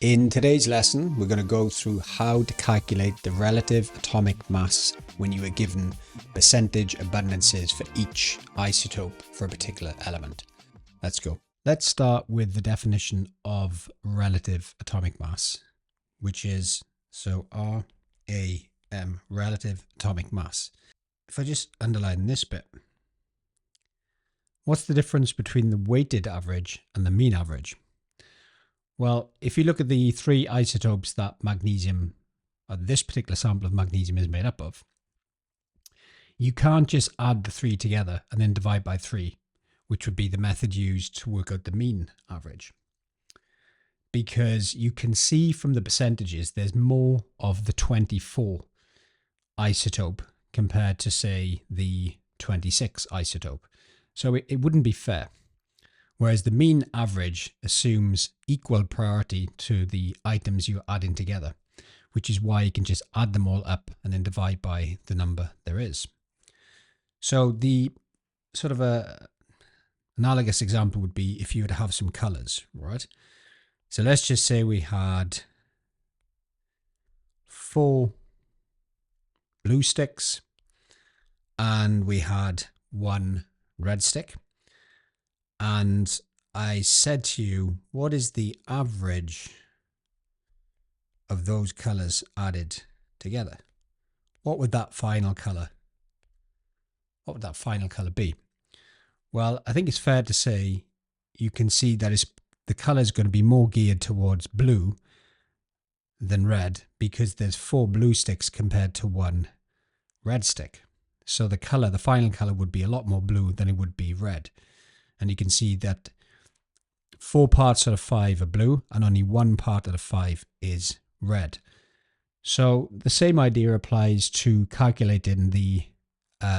In today's lesson, we're going to go through how to calculate the relative atomic mass when you are given percentage abundances for each isotope for a particular element. Let's go. Let's start with the definition of relative atomic mass, which is, R.A.M, relative atomic mass. If I just underline this bit, what's the difference between the weighted average and the mean average? Well, if you look at the three isotopes that magnesium, or this particular sample of magnesium is made up of, you can't just add the three together and then divide by 3, which would be the method used to work out the mean average. Because you can see from the percentages, there's more of the 24 isotope compared to, say, the 26 isotope. So it wouldn't be fair. Whereas the mean average assumes equal priority to the items you're adding together, which is why you can just add them all up and then divide by the number there is. So the sort of a analogous example would be if you were to have some colors, right? So let's just say we had 4 blue sticks and we had 1 red stick. And I said to you, what is the average of those colors added together? What would that final color be? Well, I think it's fair to say you can see that the color is going to be more geared towards blue than red because there's 4 blue sticks compared to 1 red stick. So the final color would be a lot more blue than it would be red. And you can see that 4 parts out of 5 are blue and only 1 part out of 5 is red. So the same idea applies to calculating the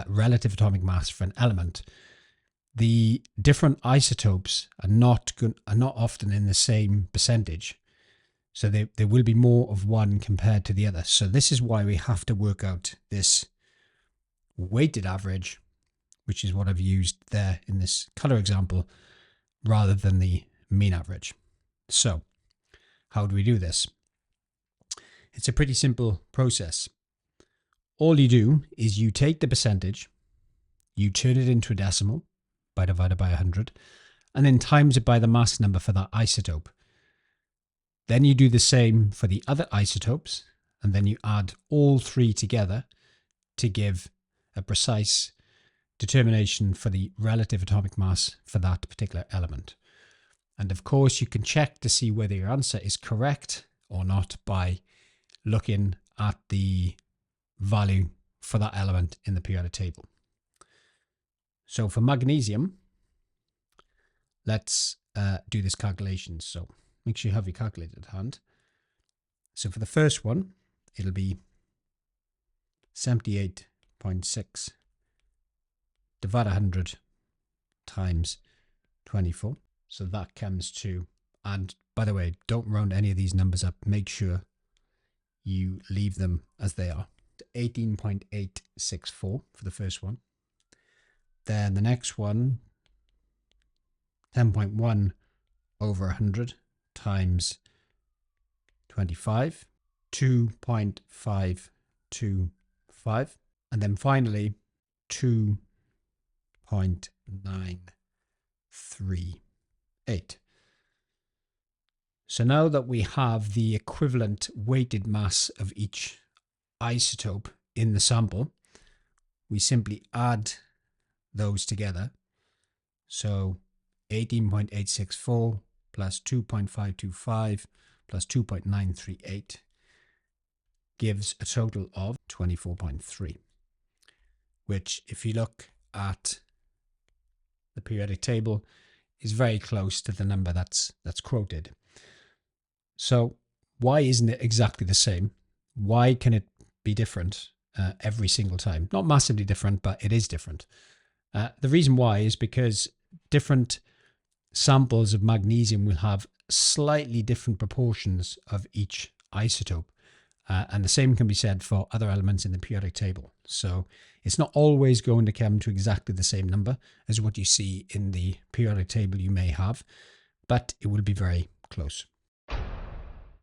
relative atomic mass for an element. The different isotopes are not often in the same percentage. So there will be more of one compared to the other. So this is why we have to work out this weighted average, which is what I've used there in this color example, rather than the mean average. So how do we do this? It's a pretty simple process. All you do is you take the percentage, you turn it into a decimal by divided by 100, and then times it by the mass number for that isotope. Then you do the same for the other isotopes, and then you add all 3 together to give a precise determination for the relative atomic mass for that particular element. And of course, you can check to see whether your answer is correct or not by looking at the value for that element in the periodic table. So for magnesium, let's do this calculation. So make sure you have your calculator at hand. So for the first one, it'll be 78.6 divide 100 times 24. So that comes to, and by the way, don't round any of these numbers up. Make sure you leave them as they are. 18.864 for the first one. Then the next one, 10.1 over 100 times 25, 2.525. And then finally, 2.938. So now that we have the equivalent weighted mass of each isotope in the sample, we simply add those together. So 18.864 plus 2.525 plus 2.938 gives a total of 24.3, which if you look at the periodic table is very close to the number that's quoted. So why isn't it exactly the same? Why can it be different every single time? Not massively different, but it is different. The reason why is because different samples of magnesium will have slightly different proportions of each isotope. And the same can be said for other elements in the periodic table. So it's not always going to come to exactly the same number as what you see in the periodic table you may have, but it will be very close.